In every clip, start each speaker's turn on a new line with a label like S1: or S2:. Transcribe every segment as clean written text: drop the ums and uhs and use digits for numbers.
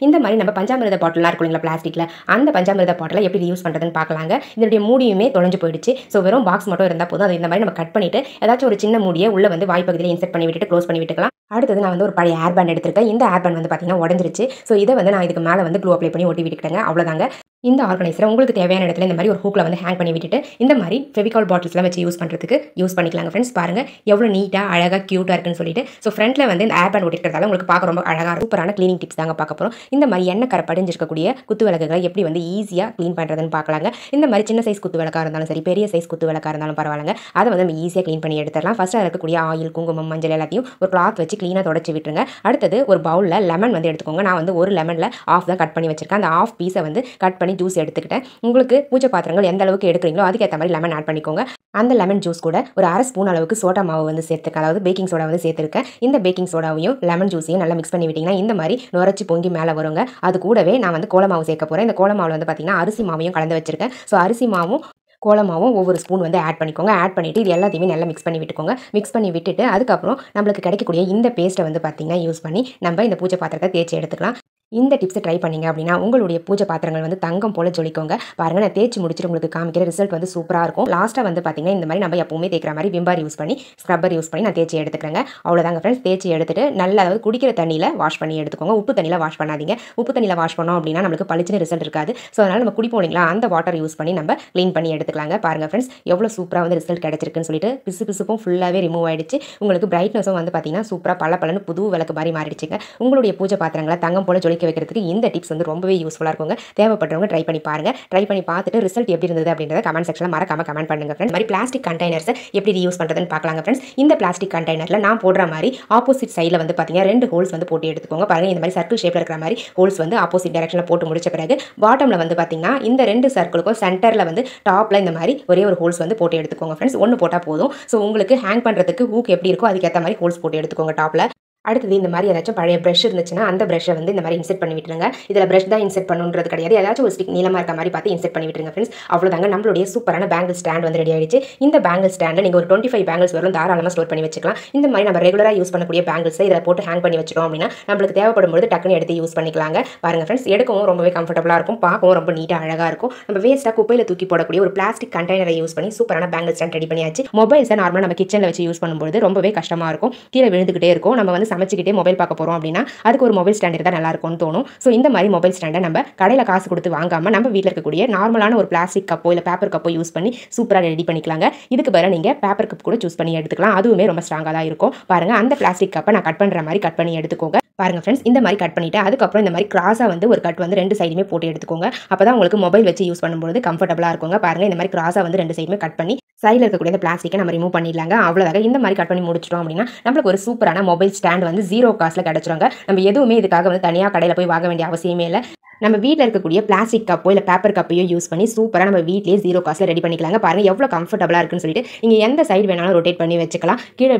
S1: இந்த மாதிரி நம்ம பஞ்சாமிர்த பாட்டிலாம் இருக்கும் இல்லைங்களா பிளாஸ்டிக்ல, அந்த பஞ்சாமிர்த பாட்டிலை எப்படி யூஸ் பண்ணுறதுன்னு பார்க்கலாங்க. இதனுடைய மூடியுமே தொலைஞ்சு போயிடுச்சு. ஸோ வெறும் பாக்ஸ் மட்டும் இருந்தால் போதும். அது இந்த மாதிரி நம்ம கட் பண்ணிட்டு ஏதாச்சும் ஒரு சின்ன மூடியை உள்ள வந்து வாய்ப்பகுதியில் இன்செர்ட் பண்ணி விட்டுட்டு க்ளோஸ் பண்ணி விட்டுக்கலாம். அடுத்தது நான் வந்து ஒரு பழைய ஏர் பேண்ட் எடுத்திருக்கேன். இந்த ஏர் பேண்ட் வந்து பார்த்தீங்கன்னா உடஞ்சிருச்சு. ஸோ இதை வந்து நான் இதுக்கு மேலே வந்து க்ளூ அப்ளை பண்ணி ஒட்டி விட்டுக்கிட்டேங்க. அவ்வளோதாங்க. இந்த ஆர்கனைசரை உங்களுக்கு தேவையான இடத்துல இந்த மாதிரி ஒரு ஹூக்கில் வந்து ஹேங் பண்ணி விட்டுட்டு இந்த மாதிரி ஃபெவிகால் பாட்டில்ஸ்லாம் வச்சு யூஸ் பண்ணுறதுக்கு யூஸ் பண்ணிக்கலாங்க ஃப்ரெண்ட்ஸ். பாருங்கள் எவ்வளோ நீட்டாக அழகாக க்யூட்டாக இருக்குன்னு சொல்லிட்டு. ஸோ ஃப்ரண்ட்டில் வந்து இந்த ஏர் பேண்ட் ஒட்டிக்கிறதால உங்களுக்கு பார்க்க ரொம்ப அழகாக சூப்பரான க்ளீனிங் டிப்ஸ் தாங்க பார்க்க போகிறோம். இந்த மாதிரி எண்ணெய் கரை படிஞ்சிருக்கக்கூடிய குத்து விளக்குகளை எப்படி வந்து ஈஸியாக க்ளீன் பண்ணுறதுன்னு பார்க்கலாங்க. இந்த மாதிரி சின்ன சைஸ் குத்து விளக்காக இருந்தாலும் சரி, பெரிய சைஸ் குத்து விளக்காக இருந்தாலும் பரவாயில்லைங்க. அதை வந்து நம்ம ஈஸியாக க்ளீன் பண்ணி எடுத்துடலாம். ஃபஸ்ட்டு இருக்கக்கூடிய ஆயில், குங்குமம், மஞ்சள் எல்லாத்தையும் ஒரு கிளாத் வச்சு க்ளீனாக தொடச்சி விட்டுருங்க. அடுத்தது ஒரு பவுலில் லெமன் வந்து எடுத்துக்கோங்க. நான் வந்து ஒரு லெமனில் ஆஃப் தான் கட் பண்ணி வச்சிருக்கேன். அந்த ஆஃப் பீஸை வந்து கட் பண்ணி ஜூஸ் எடுத்துக்கிட்டேன். உங்களுக்கு பூஜை பாத்திரங்கள் எந்த அளவுக்கு எடுக்கிறீங்களோ அதுக்கேற்ற மாதிரி லெமன் ஆட் பண்ணிக்கோங்க. அந்த லெமன் ஜூஸ் கூட ஒரு அரை ஸ்பூன் அளவுக்கு சோடா மாவு வந்து சேர்த்துருக்கேன், அதாவது பேக்கிங் சோடா வந்து சேர்த்துருக்கேன். இந்த பேக்கிங் சோடாவையும் லெமன் ஜூஸையும் நல்லா மிக்ஸ் பண்ணி விட்டிங்கன்னா இந்த மாதிரி நுரைச்சி பொங்கி மேலே வருங்க. அது கூடவே நான் வந்து கோல மாவு சேர்க்க போகிறேன். இந்த கோல மாவில் வந்து பார்த்திங்கன்னா அரிசி மாவையும் கலந்து வச்சிருக்கேன். ஸோ அரிசி மாவும் கோலமாவும் ஒவ்வொரு ஸ்பூன் வந்து ஆட் பண்ணிக்கோங்க. ஆட் பண்ணிவிட்டு இது எல்லாத்தையுமே நல்லா மிக்ஸ் பண்ணி விட்டுக்கோங்க. மிக்ஸ் பண்ணி விட்டுட்டு அதுக்கப்புறம் நம்மளுக்கு கிடைக்கக்கூடிய இந்த பேஸ்ட்டை வந்து பார்த்திங்கன்னா யூஸ் பண்ணி நம்ம இந்த பூஜை பாத்திரத்தை தேய்ச்சி எடுத்துக்கலாம். இந்த டிப்ஸை ட்ரை பண்ணிங்க அப்படின்னா உங்களுடைய பூஜை பாத்திரங்கள் வந்து தங்கம் போல ஜொலிக்கோங்க. பாருங்கள், நான் தேய்ச்சி முடிச்சுட்டு உங்களுக்கு காமிக்கிற ரிசல்ட் வந்து சூப்பராக இருக்கும். லாஸ்ட்டாக வந்து பார்த்திங்கன்னா இந்த மாதிரி நம்ம எப்பவுமே தேய்க்கிற மாதிரி விம்பார் யூஸ் பண்ணி ஸ்க்ரப்பர் யூஸ் பண்ணி நான் தேய்ச்சி எடுத்துக்கிறேங்க. அவ்வளோதாங்க ஃப்ரெண்ட்ஸ். தேய்ச்சி எடுத்துட்டு நல்லா அதாவது குடிக்கிற தண்ணியில் வாஷ் பண்ணி எடுத்துக்கோங்க. உப்பு தண்ணியில் வாஷ் பண்ணாதீங்க. உப்பு தண்ணியில் வாஷ் பண்ணோம் அப்படின்னா நம்மளுக்கு பளிச்சுன்னு ரிசல்ட் இருக்காது. ஸோ அதனால் நம்ம குடிப்போம் இல்லைங்களா, அந்த வாட்டர் யூஸ் பண்ணி நம்ம க்ளீன் பண்ணி எடுத்துக்கலாங்க. பாருங்கள் ஃப்ரெண்ட்ஸ், எவ்வளோ சூப்பராக வந்து ரிசல்ட் கிடச்சிருக்குன்னு சொல்லிட்டு பிசு பிசுப்பும் ஃபுல்லாகவே ரிமூவ் ஆயிடுச்சு. உங்களுக்கு பிரைட்னஸும் வந்து பார்த்திங்கன்னா சூப்பராக பல புது விளக்கு மாதிரி மாறிடுச்சுங்க. உங்களுடைய பூஜை பாத்திரங்களை தங்கம் போல ஜொலிக்க வைக்கிறதுக்கு இந்த டிப்ஸ் வந்து ரொம்பவே யூஸ்ஃபுல்லாக இருக்குங்க. தேவைப்படுறவங்க ட்ரை பண்ணி பாருங்க. ட்ரை பண்ணி பார்த்துட்டு ரிசல்ட் எப்படி இருந்தது அப்படின்றத கமெண்ட் செக்ஷனில் மறக்காம கமெண்ட் பண்ணுங்க ஃப்ரெண்ட்ஸ். மாதிரி பிளாஸ்டிக் கண்டெய்னர்ஸை எப்படி யூஸ் பண்ணுறதுன்னு பார்க்கலாங்க ஃப்ரெண்ட்ஸ். இந்த பிளாஸ்டிக் கண்டெய்னரில் நான் போடுற மாதிரி ஆப்போசிட் சைடில் வந்து பார்த்தீங்கன்னா 2 ஹோல்ஸ் வந்து போட்டு எடுத்துக்கோங்க. பாருங்க, இந்த மாதிரி சர்க்கிள் ஷேப்பில் இருக்கிற மாதிரி ஹோல்ஸ் வந்து ஆப்போசிட் டைரக்ஷனில் போட்டு முடிச்ச பிறகு பாட்டமில் வந்து பார்த்தீங்கன்னா இந்த 2 சர்க்கிளுக்கும் சென்டரில் வந்து டாப்பில் இந்த மாதிரி ஒரே ஒரு ஹோல்ஸ் வந்து போட்டு எடுத்துக்கோங்க ஃப்ரெண்ட்ஸ். ஒன்று போட்டால் போதும். ஸோ உங்களுக்கு ஹேங் பண்ணுறதுக்கு ஹூக் எப்படி இருக்கோ அதுக்கேற்ற மாதிரி ஹோல்ஸ் போட்டு எடுத்துக்கோங்க டாப்பில். அடுத்தது இந்த மாதிரி ஏதாச்சும் பழைய ப்ரஷ் இருந்துச்சுன்னா அந்த ப்ரஷ்ஷை வந்து இந்த மாதிரி இன்செர்ட் பண்ணி விட்டுருங்க. இதில் ப்ரஷ் தான் இன்செர்ட் பண்ணுன்றது கிடையாது. ஏதாச்சும் ஒரு ஸ்டிக் நீளமாக இருக்க மாதிரி பார்த்து இன்செர்ட் பண்ணி விட்டுருங்க ஃப்ரெண்ட்ஸ். அவ்வளோதாங்க, நம்மளுடைய சூப்பரான பேங்கிள் ஸ்டாண்ட் வந்து ரெடி ஆயிடுச்சு. இந்த பேங்கிள் ஸ்டாண்டில் நீங்கள் ஒரு 25 பேங்கிள்ஸ் வரும் தாராளமாக ஸ்டோர் பண்ணி வச்சுக்கலாம். இந்த மாதிரி நம்ம ரெகுலராக யூஸ் பண்ணக்கூடிய பேங்கிள்ஸை இதில் போட்டு ஹேங் பண்ணி வச்சிட்டோம் அப்படின்னா நம்மளுக்கு தேவைப்படும் போது டக்குன்னு எடுத்து யூஸ் பண்ணிக்கலாங்க. பாருங்கள் ஃப்ரெண்ட்ஸ், எடுக்கவும் ரொம்பவே கம்ஃபர்டபுளாக இருக்கும், பார்க்கவும் ரொம்ப நீட்டாக அழகாக இருக்கும். நம்ம வேஸ்ட்டாக குப்பையில் தூக்கி போடக்கூடிய ஒரு பிளாஸ்டிக் கண்டெய்னரை யூஸ் பண்ணி சூப்பரான பேங்கிள் ஸ்டாண்ட் ரெடி பண்ணியாச்சு. மொபைல்ஸை நார்மலாக நம்ம கிச்சனில் வச்சு யூஸ் பண்ணும்போது ரொம்பவே கஷ்டமாக இருக்கும், கீழே விழுந்துகிட்டே இருக்கும். நம்ம வந்து சமைச்சிக்கிட்டே மொபைல் போறோம் அப்படின்னா அதுக்கு ஒரு மொபைல் ஸ்டாண்ட் இருந்தா நல்லா இருக்கும்னு தோணும். சோ இந்த மாதிரி மொபைல் ஸ்டாண்டை நம்ம கடையில காசு கொடுத்து வாங்காம நம்ம வீட்ல இருக்கக்கூடிய நார்மலான ஒரு பிளாஸ்டிக் கப்போ இல்ல பேப்பர் கப்போ யூஸ் பண்ணி சூப்பரா ரெடி பண்ணிக்கலாங்க. இதுக்கு பதிலா நீங்க பேப்பர் கப் கூட சூஸ் பண்ணி எடுத்துக்கலாம். அதுவுமே ரொம்ப ஸ்ட்ராங்கா தான் இருக்கும். பாருங்க, அந்த பிளாஸ்டிக் கப்பை நான் கட் பண்ற மாதிரி கட் பண்ணி எடுத்துக்கோங்க. பாருங்க ஃப்ரெண்ட்ஸ், இந்த மாதிரி கட் பண்ணிட்டு அதுக்கப்புறம் இந்த மாதிரி கிராஸா வந்து ஒரு கட் வந்து 2 சைடுமே போட்டு எடுத்துக்கோங்க. அப்பதான் உங்களுக்கு மொபைல் வச்சு யூஸ் பண்ணும்போது கம்ஃபர்டபுளா இருக்குங்க. பாருங்க, இந்த மாதிரி கிராஸா வந்து 2 சைடுமே கட் பண்ணி சைடில் இருக்கக்கூடிய இந்த பிளாஸ்டிக்கை நம்ம ரிமூவ் பண்ணிடலாங்க. அவ்வளோதாங்க. இந்த மாதிரி கட் பண்ணி முடிச்சிட்டோம் அப்படின்னா நம்மளுக்கு ஒரு சூப்பரான மொபைல் ஸ்டாண்ட் வந்து 0 காஸ்ட்ல கிடைச்சிருங்க. நம்ம எதுவுமே இதுக்காக வந்து தனியாக கடையில் போய் வாங்க வேண்டிய அவசியமே இல்லை. நம்ம வீட்டில் இருக்கக்கூடிய பிளாஸ்டிக் கப்போ இல்லை பேப்பர் கப்பையோ யூஸ் பண்ணி சூப்பராக நம்ம வீட்லேயே 0 காஸ்ட்ல ரெடி பண்ணிக்கலாங்க. பாருங்க எவ்வளோ கம்ஃபர்டபுளாக இருக்குன்னு சொல்லிட்டு நீங்கள் எந்த சைடு வேணாலும் ரொட்டேட் பண்ணி வச்சுக்கலாம். கீழே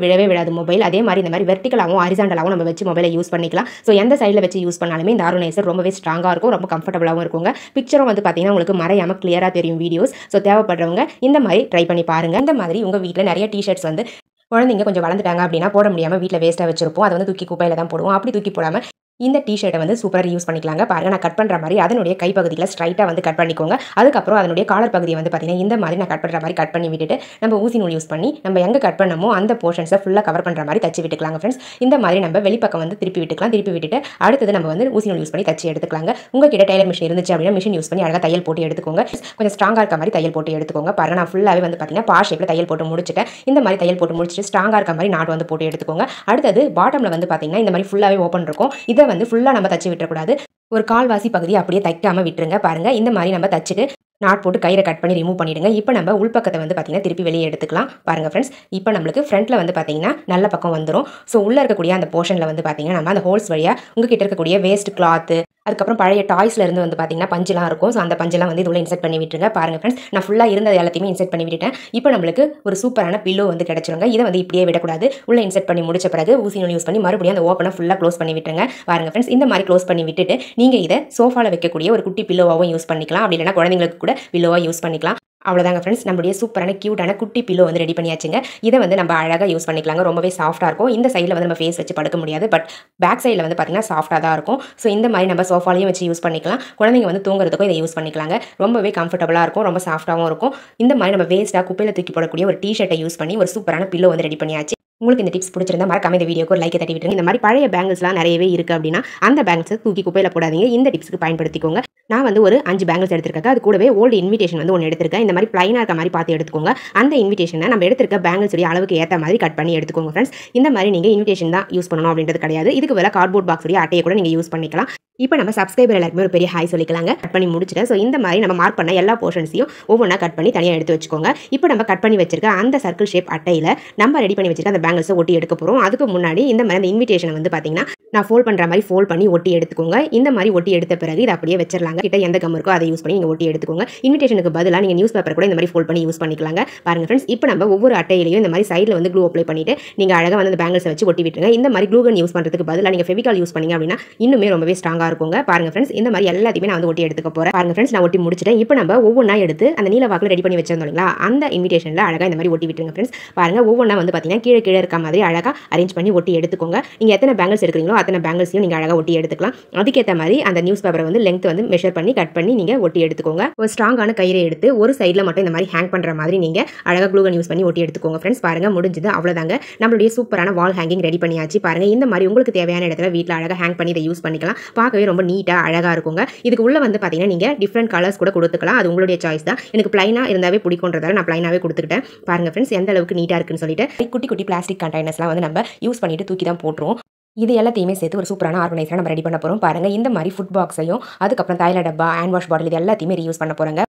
S1: விழவே விழாது மொபைல். அதே மாதிரி இந்த மாதிரி வெர்டிகலாகவும் ஹரிசாண்டலாகவும் நம்ம வச்சு மொபைலை யூஸ் பண்ணிக்கலாம். ஸோ எந்த சைடில் வச்சு யூஸ் பண்ணாலுமே இந்த ஆர்கனைசர் ரொம்பவே ஸ்ட்ராங்காக இருக்கும், ரொம்ப கம்ஃபர்டபுளாகவும் இருக்குங்க. பிக்சரும் வந்து பார்த்தீங்கன்னா உங்களுக்கு மறையாமல் கிளியராக தெரியும் வீடியோஸ். ஸோ தேவைப்படுறவங்க இந்த மாதிரி ட்ரை பண்ணி பாருங்க. இந்த மாதிரி உங்கள் வீட்டில் நிறைய டிஷர்ட்ஸ் வந்து குழந்தைங்க கொஞ்சம் வளர்ந்துட்டாங்க அப்படின்னா போட முடியாமல் வீட்டில் வேஸ்ட்டாக வச்சிருப்போம். அதை வந்து தூக்கி குப்பையில் தான் போடுவோம். அப்படி தூக்கி போடாமல் இந்த டிஷர்ட்டை வந்து சூப்பராக யூஸ் பண்ணிக்கலாங்க. பாருங்க, நான் கட் பண்ணுற மாதிரி அதனுடைய கைப்பகுதியில் ஸ்ட்ரைட்டாக வந்து கட் பண்ணிக்கோங்க. அதுக்கப்புறம் அதனுடைய காலர் பகுதியை வந்து பார்த்தீங்கன்னா இந்த மாதிரி நான் கட் பண்ணுற மாதிரி கட் பண்ணி விட்டுட்டு நம்ம ஊசி நூல் யூஸ் பண்ணி நம்ம எங்கே கட் பண்ணமோ அந்த போர்ஷன்ஸை ஃபுல்லாக கவர் பண்ணுற மாதிரி தச்சு விட்டுக்கலாங்க ஃப்ரெண்ட்ஸ். இந்த மாதிரி நம்ம வெளிப்பக்கம் வந்து திருப்பி விட்டுக்கலாம். திருப்பி விட்டுட்டு அடுத்தது நம்ம வந்து ஊசி நூல் யூஸ் பண்ணி தச்சு எடுத்துக்கலாங்க. உங்ககிட்ட டெய்லர் மிஷின் இருந்துச்சு அப்படின்னா மிஷின் யூஸ் பண்ணி அழகாக தையல் போட்டு எடுத்துக்கோங்க. கொஞ்சம் ஸ்ட்ராங்காக இருக்க மாதிரி தையல் போட்டு எடுத்துக்கோங்க. பாருங்க, நான் ஃபுல்லாகவே வந்து பார்த்தீங்கன்னா பா ஷேப்பில் தையல் போட்டு முடிச்சுட்டேன். இந்த மாதிரி தையல் போட்டு முடிச்சுட்டு ஸ்ட்ராங்காக இருக்க மாதிரி நாட் வந்து போட்டு எடுத்துக்கோங்க. அடுத்தது பாட்டமில் வந்து பார்த்தீங்கன்னா இந்த மாதிரி ஃபுல்லாகவே ஓப்பன் இருக்கும். இதை வந்து ஃபுல்லாக நம்ம தச்சு விட்டுறக்கூடாது. ஒரு கால்வாசி பகுதி அப்படியே தைக்காம விட்டுருங்க. பாருங்க, இந்த மாதிரி நம்ம தச்சுட்டு நாட் போட்டு கயிறை கட் பண்ணி ரிமூவ் பண்ணிடுங்க. இப்போ நம்ம உள்பக்கத்தை வந்து பார்த்தீங்கன்னா திருப்பி வெளியே எடுத்துக்கலாம். பாருங்க ஃப்ரெண்ட்ஸ், இப்போ நம்மளுக்கு ஃப்ரண்ட்ல வந்து பார்த்தீங்கன்னா நல்ல பக்கம் வந்துடும். ஸோ உள்ள இருக்கக்கூடிய அந்த போர்ஷனில் வந்து பார்த்தீங்கன்னா நம்ம அந்த ஹோல்ஸ் வழியாக உங்ககிட்ட இருக்கக்கூடிய வேஸ்ட் கிளாத்து அதுக்கப்புறம் பழைய டாய்ஸ்ல இருந்து வந்து பார்த்தீங்கன்னா பஞ்செலாம் இருக்கும். ஸோ அந்த பஞ்செலாம் வந்து இதுல இன்செர்ட் பண்ணி விட்டுருங்க. பாருங்க ஃப்ரெண்ட்ஸ், நான் ஃபுல்லாக இருந்தது எல்லாத்தையுமே இன்செர்ட் பண்ணி விட்டுட்டேன். இப்போ நம்மளுக்கு ஒரு சூப்பரான பில்லோ வந்து கிடைச்சிருங்க. இதை வந்து இப்படியே விடக்கூடாது. உள்ள இன்செர்ட் பண்ணி முடிச்ச பிறகு ஊசி நூல் யூஸ் பண்ணி மறுபடியும் அந்த ஓப்பனை ஃபுல்லாக க்ளோஸ் பண்ணி விட்டுருங்க. பாருங்க ஃப்ரெண்ட்ஸ், இந்த மாதிரி க்ளோஸ் பண்ணி விட்டுட்டு நீங்கள் இதை சோஃபாவில் வைக்கக்கூடிய ஒரு குட்டி பில்லோவாகவும் யூஸ் பண்ணிக்கலாம். அப்படி இல்லைன்னா குழந்தைங்களுக்கு கூட பில்லோவாக யூஸ் பண்ணிக்கலாம். அவ்வளோதாங்க ஃப்ரெண்ட்ஸ், நம்மளுடைய சூப்பரான கியூட்டான குட்டி பில்லோ வந்து ரெடி பண்ணியாச்சுங்க. இதை வந்து நம்ம அழகாக யூஸ் பண்ணிக்கலாங்க. ரொம்பவே சாஃப்ட்டாக இருக்கும். இந்த சைடில் வந்து நம்ம ஃபேஸ் வச்சு படுக்க முடியாது. பட் பேக் சைடில் வந்து பார்த்தீங்கன்னா சாஃப்ட்டாக தான் இருக்கும். ஸோ இந்த மாதிரி நம்ம சோஃபாலையும் வச்சு யூஸ் பண்ணிக்கலாம். குழந்தைங்க வந்து தூங்குறதுக்கும் இதை யூஸ் பண்ணிக்கலாங்க. ரொம்பவே கம்ஃபர்டபுளாக இருக்கும். ரொம்ப சாஃப்ட்டாகவும் இருக்கும். இந்த மாதிரி நம்ம வேஸ்ட்டாக குப்பையில் தூக்கி போடக்கூடிய ஒரு டிஷர்ட்டை யூஸ் பண்ணி ஒரு சூப்பரான பில்லோ வந்து ரெடி பண்ணியாச்சு. உங்களுக்கு இந்த டிப்ஸ் பிடிச்சிருந்தா மறக்காம இந்த வீடியோக்கு ஒரு லைக் தட்டி விட்டுருங்க. இந்த மாதிரி பழைய பேங்கிள்ஸ்லாம் நிறையவே இருக்குது அப்படின்னா அந்த பேங்கிள்ஸை தூக்கி குப்பையில் போடாதீங்க. இந்த டிப்ஸ்க்கு பயன்படுத்திக்கோங்க. நான் வந்து ஒரு 5 பேங்கிள்ஸ் எடுத்திருக்கேன். அது கூடவே ஓல்டு இன்விடேஷன் வந்து ஒன்று எடுத்திருக்கேன். இந்த மாதிரி பிளைனாக இருக்க மாதிரி பார்த்து எடுத்துக்கோங்க. அந்த இன்விடேஷனை நம்ம எடுத்திருக்க பேங்கிள்ஸ் உடைய அளவுக்கு ஏற்ற மாதிரி கட் பண்ணி எடுத்துக்கோங்க ஃப்ரெண்ட்ஸ். இந்த மாதிரி நீங்கள் இன்விடேஷன் தான் யூஸ் பண்ணணும் அப்படின்றது கிடையாது. இதுக்கு வேலை கார்ட்போர்ட் பாக்ஸ் உடைய அட்டையை கூட நீங்கள் யூஸ் பண்ணிக்கலாம். இப்போ நம்ம சப்ஸ்கிரைபர் எல்லாருக்குமே ஒரு பெரிய ஹாய் சொல்லிக்கலாங்க. கட் பண்ணி முடிச்சிட்டேன். ஸோ இந்த மாதிரி நம்ம மார்க் பண்ண எல்லா போர்ஷன்ஸையும் ஒவ்வொன்றா கட் பண்ணி தனியாக எடுத்து வச்சுக்கோங்க. இப்போ நம்ம கட் பண்ணி வச்சிருக்க அந்த சர்க்கிள் ஷேப் அட்டையில் நம்ம ரெடி பண்ணி வச்சிருக்க அந்த பேங்கிள்ஸை ஒட்டி எடுக்க போகிறோம். அதுக்கு முன்னாடி இந்த மாதிரி அந்த இன்விடேஷனை வந்து பார்த்தீங்கன்னா நான் ஃபோல்ட் பண்ணுற மாதிரி ஃபோல்ட் பண்ணி ஒட்டி எடுத்துக்கோங்க. இந்த மாதிரி ஒட்டி எடுத்த பிறகு இதை அப்படியே வச்சிடலாங்க. கிட்ட எந்த கம் இருக்கோ அதை யூஸ் பண்ணி நீங்கள் ஒட்டி எடுத்துக்கோங்க. இன்விடேஷனுக்கு பதிலாக நீங்கள் நியூஸ் பேப்பர் கூட இந்த மாதிரி ஃபோல்ட் பண்ணி யூஸ் பண்ணிக்கலாங்க. பாருங்க ஃப்ரெண்ட்ஸ், இப்போ நம்ம ஒவ்வொரு அட்டையிலையும் இந்த மாதிரி சைடில் வந்து க்ளூ அப்ளை பண்ணிட்டு நீங்கள் அழகாக வந்து அந்த பேங்கிள்ஸை வச்சு ஒட்டி விட்டுருங்க. இந்த மாதிரி க்ளூகன் யூஸ் பண்ணுறதுக்கு பதிலாக நீங்கள் ஃபெவிகால் யூஸ் பண்ணீங்க அப்படின்னா இன்னுமே ரொம்பவே ஸ்ட்ராங்காக இருக்குங்க. பாருங்க ஃப்ரெண்ட்ஸ், இந்த மாதிரி எல்லாத்தையுமே நான் வந்து ஒட்டி எடுத்துக்க போகிறேன். பாருங்க ஃப்ரெண்ட்ஸ், நான் ஒட்டி முடிச்சிட்டேன். இப்போ நம்ம ஒவ்வொன்றா எடுத்து அந்த நீல வாக்கில் ரெடி பண்ணி வச்சிருந்தோம் இல்லைங்களா, அந்த இன்விடேஷனில் அழகாக இந்த மாதிரி ஒட்டி விட்டுருங்க ஃப்ரெண்ட்ஸ். பாருங்க, ஒவ்வொன்றா வந்து பார்த்தீங்கன்னா கீழே கீழே இருக்க மாதிரி அழகாக அரேஞ்ச் பண்ணி ஒட்டி எடுத்துக்கோங்க. நீங்கள் எத்தனை பேங்கிள்ஸ் எடுக்கிறீங்களோ அத்தனை பேங்கிள்ஸையும் நீங்கள் அழகாக ஒட்டி எடுத்துக்கலாம். அதுக்கேற்ற மாதிரி அந்த நியூஸ் பேப்பரை வந்து லெங்த் வந்து மெஷர் பண்ணி கட் பண்ணி நீங்கள் ஒட்டி எடுத்துக்கோங்க. ஒரு ஸ்ட்ராங்கான கயிறை எடுத்து ஒரு சைடில் மட்டும் இந்த மாதிரி ஹேங் பண்ணுற மாதிரி நீங்கள் அழகாக க்ளூகன் யூஸ் பண்ணி ஒட்டி எடுத்துக்கோங்க ஃப்ரெண்ட்ஸ். பாருங்க, முடிஞ்சது. அவ்வளோதாங்க, நம்மளுடைய சூப்பரான வால் ஹேங்கிங் ரெடி பண்ணியாச்சு. பாருங்க, இந்த மாதிரி உங்களுக்கு தேவையான இடத்துல வீட்டில் அழகாக ஹேங் பண்ணி இதை யூஸ் பண்ணிக்கலாம். பார்க்கவே ரொம்ப நீட்டாக அழகாக இருக்குங்க. இதுக்கு உள்ள வந்து பார்த்தீங்கன்னா நீங்கள் டிஃப்ரெண்ட் கலர்ஸ் கூட கொடுத்துக்கலாம். அது உங்களுடைய சாய்ஸ் தான். எனக்கு பிளைனாக இருந்தாவே பிடிக்கும்ன்றதால நான் பிளைனாகவே கொடுத்துக்கிட்டேன். பாருங்க ஃப்ரெண்ட்ஸ், எந்த அளவுக்கு நீட்டாக இருக்குன்னு சொல்லிட்டு குட்டி குட்டி பிளாஸ்டிக் கண்டெய்னர்ஸ்லாம் வந்து நம்ம யூஸ் பண்ணிட்டு தூக்கி தான் போட்டுருவோம். இது எல்லாத்தையுமே சேர்த்து ஒரு சூப்பரான ஆர்கனைசராக நம்ம ரெடி பண்ண போகிறோம். பாருங்கள், இந்த மாதிரி ஃபுட் பாக்ஸையும் அதுக்கப்புறம் தைல டப்பா, ஹேண்ட் வாஷ் பாட்டில் இது எல்லாத்தையுமே ரீயூஸ் பண்ண போகிறாங்க.